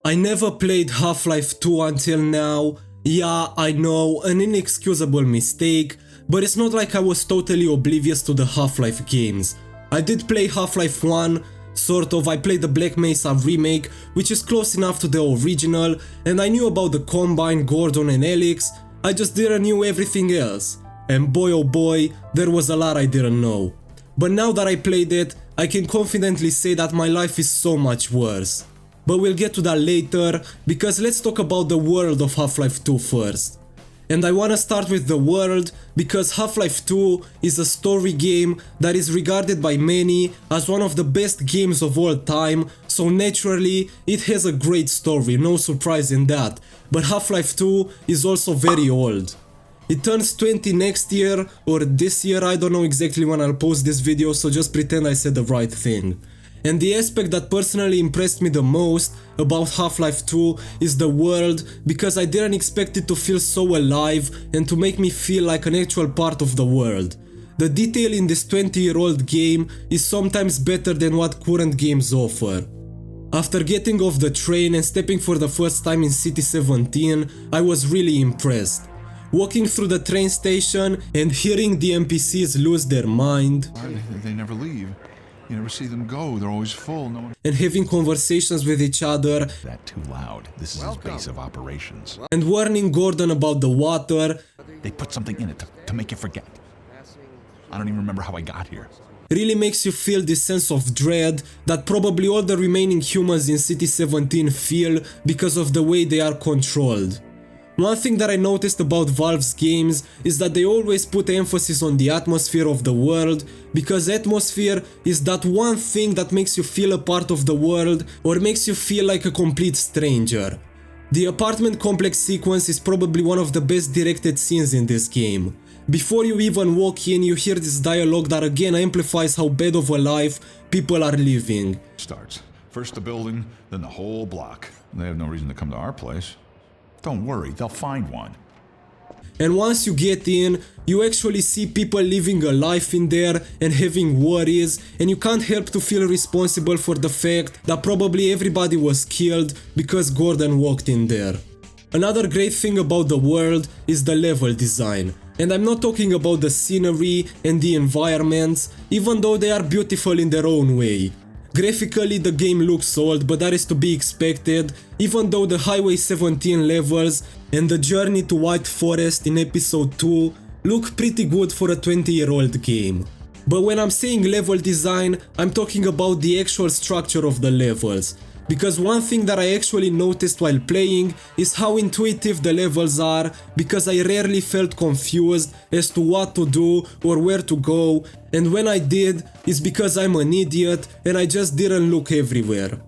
I never played Half-Life 2 until now. Yeah, I know, an inexcusable mistake, but it's not like I was totally oblivious to the Half-Life games. I did play Half-Life 1, sort of. I played the Black Mesa remake, which is close enough to the original, and I knew about the Combine, Gordon and Alex. I just didn't know everything else. And boy oh boy, there was a lot I didn't know. But now that I played it, I can confidently say that my life is so much worse. But we'll get to that later, because let's talk about the world of Half-Life 2 first. And I wanna start with the world, because Half-Life 2 is a story game that is regarded by many as one of the best games of all time, so naturally it has a great story, no surprise in that. But Half-Life 2 is also very old. It turns 20 next year, or this year, I don't know exactly when I'll post this video, so just pretend I said the right thing. And the aspect that personally impressed me the most about Half-Life 2 is the world, because I didn't expect it to feel so alive and to make me feel like an actual part of the world. The detail in this 20-year-old game is sometimes better than what current games offer. After getting off the train and stepping for the first time in City 17, I was really impressed. Walking through the train station and hearing the NPCs lose their mind. They never leave. You never see them go, they're always full. No one... And having conversations with each other. That too loud. This is his base of operations. And warning Gordon about the water. They put something in it to make you forget. I don't even remember how I got here. Really makes you feel this sense of dread that probably all the remaining humans in City 17 feel because of the way they are controlled. One thing that I noticed about Valve's games is that they always put emphasis on the atmosphere of the world, because atmosphere is that one thing that makes you feel a part of the world or makes you feel like a complete stranger. The apartment complex sequence is probably one of the best directed scenes in this game. Before you even walk in, you hear this dialogue that again amplifies how bad of a life people are living. Starts. First the building, then the whole block. They have no reason to come to our place. Don't worry, they'll find one. And once you get in, you actually see people living a life in there and having worries, and you can't help to feel responsible for the fact that probably everybody was killed because Gordon walked in there. Another great thing about the world is the level design. And I'm not talking about the scenery and the environments, even though they are beautiful in their own way. Graphically the game looks old, but that is to be expected, even though the Highway 17 levels and the journey to White Forest in episode 2 look pretty good for a 20-year-old game. But when I'm saying level design, I'm talking about the actual structure of the levels. Because one thing that I actually noticed while playing is how intuitive the levels are, because I rarely felt confused as to what to do or where to go, and when I did, it's because I'm an idiot and I just didn't look everywhere.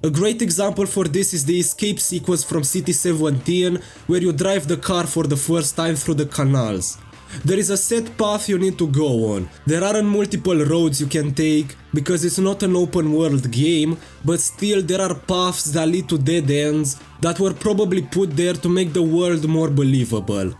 A great example for this is the escape sequence from City 17, where you drive the car for the first time through the canals. There is a set path you need to go on. There aren't multiple roads you can take, because it's not an open world game, but still there are paths that lead to dead ends that were probably put there to make the world more believable.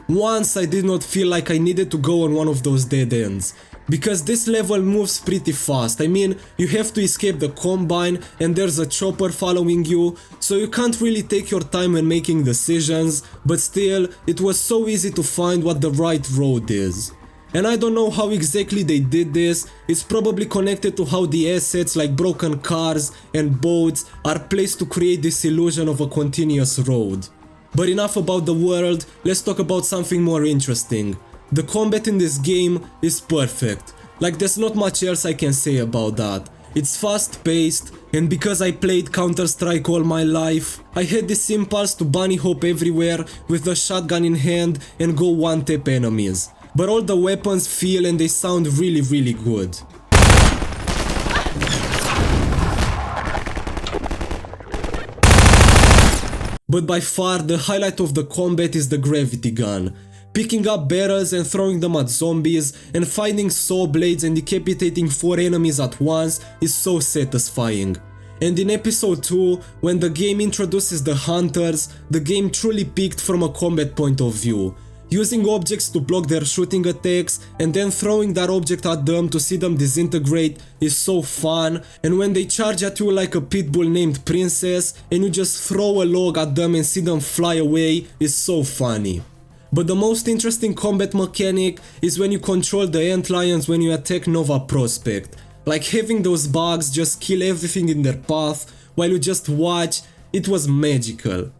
Once I did not feel like I needed to go on one of those dead ends, because this level moves pretty fast. I mean, you have to escape the Combine and there's a chopper following you, so you can't really take your time when making decisions, but still, it was so easy to find what the right road is. And I don't know how exactly they did this. It's probably connected to how the assets like broken cars and boats are placed to create this illusion of a continuous road. But enough about the world, let's talk about something more interesting. The combat in this game is perfect. Like, there's not much else I can say about that. It's fast paced, and because I played Counter-Strike all my life, I had this impulse to bunny hop everywhere with a shotgun in hand and go one-tap enemies. But all the weapons feel and they sound really good. But by far the highlight of the combat is the gravity gun. Picking up barrels and throwing them at zombies and finding saw blades and decapitating 4 enemies at once is so satisfying. And in episode 2, when the game introduces the hunters, the game truly peaked from a combat point of view. using objects to block their shooting attacks and then throwing that object at them to see them disintegrate is so fun, and when they charge at you like a pitbull named Princess and you just throw a log at them and see them fly away is so funny. But the most interesting combat mechanic is when you control the antlions when you attack Nova Prospect. Like having those bugs just kill everything in their path while you just watch, it was magical.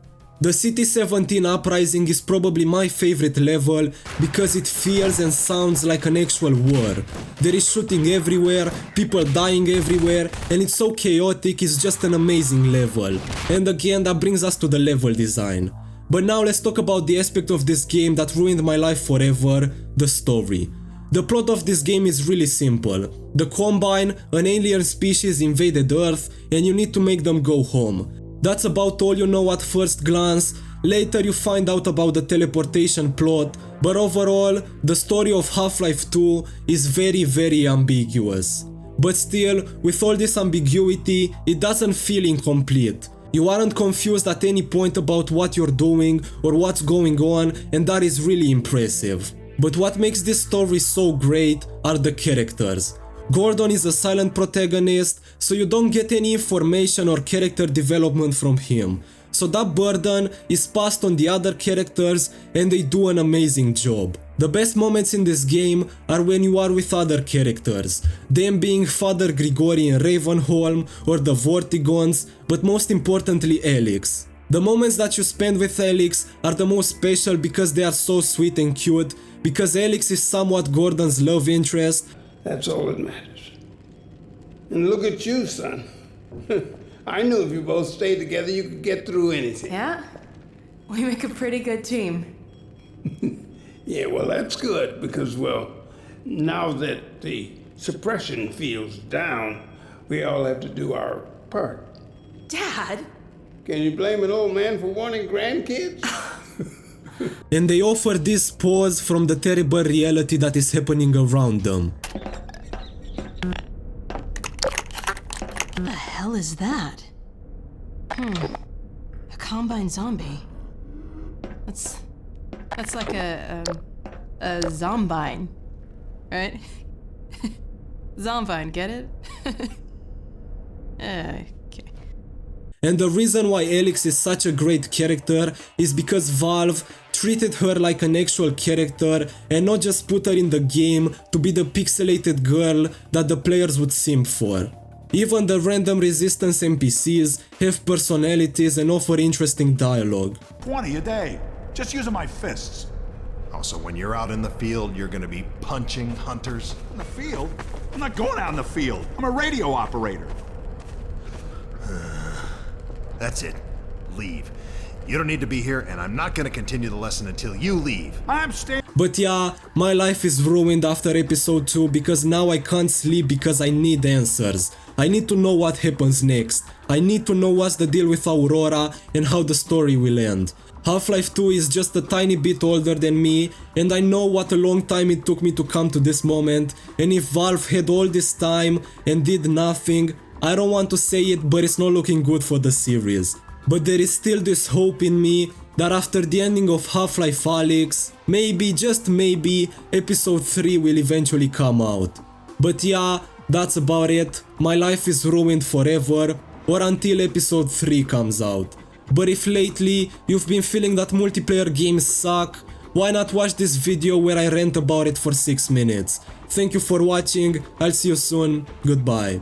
The City 17 Uprising is probably my favorite level because it feels and sounds like an actual war. There is shooting everywhere, people dying everywhere, and it's so chaotic, it's just an amazing level. And again, that brings us to the level design. But now let's talk about the aspect of this game that ruined my life forever, the story. The plot of this game is really simple. The Combine, an alien species, invaded Earth and you need to make them go home. That's about all you know at first glance. Later you find out about the teleportation plot, but overall, the story of Half-Life 2 is very ambiguous. But still, with all this ambiguity, it doesn't feel incomplete. You aren't confused at any point about what you're doing or what's going on, and that is really impressive. But what makes this story so great are the characters. Gordon is a silent protagonist, so you don't get any information or character development from him. So that burden is passed on the other characters and they do an amazing job. The best moments in this game are when you are with other characters, them being Father Grigori in Ravenholm or the Vortigons, but most importantly Alex. The moments that you spend with Alex are the most special because they are so sweet and cute, because Alex is somewhat Gordon's love interest. That's all that matters. And look at you, son. I knew if you both stayed together, you could get through anything. Yeah? We make a pretty good team. Yeah, well, that's good because, well, now that the suppression field's down, we all have to do our part. Dad? Can you blame an old man for wanting grandkids? And they offer this pause from the terrible reality that is happening around them. What the hell is that? A Combine zombie. That's like a zombine, right? Zombine, get it? Okay. And the reason why Alex is such a great character is because Valve treated her like an actual character and not just put her in the game to be the pixelated girl that the players would simp for. Even the random resistance NPCs have personalities and offer interesting dialogue. 20 a day. Just using my fists. Also, when you're out in the field, you're gonna be punching hunters. In the field? I'm not going out in the field. I'm a radio operator. That's it. Leave. You don't need to be here, and I'm not gonna continue the lesson until you leave. I'm staying. But yeah, my life is ruined after episode 2 because now I can't sleep because I need answers. I need to know what happens next. I need to know what's the deal with Aurora and how the story will end. Half-Life 2 is just a tiny bit older than me, and I know what a long time it took me to come to this moment, and if Valve had all this time and did nothing, I don't want to say it, but it's not looking good for the series. But there is still this hope in me that after the ending of Half-Life Alyx, maybe, just maybe, episode 3 will eventually come out. But yeah, that's about it. My life is ruined forever, or until episode 3 comes out. But if lately you've been feeling that multiplayer games suck, why not watch this video where I rant about it for 6 minutes. Thank you for watching, I'll see you soon, goodbye.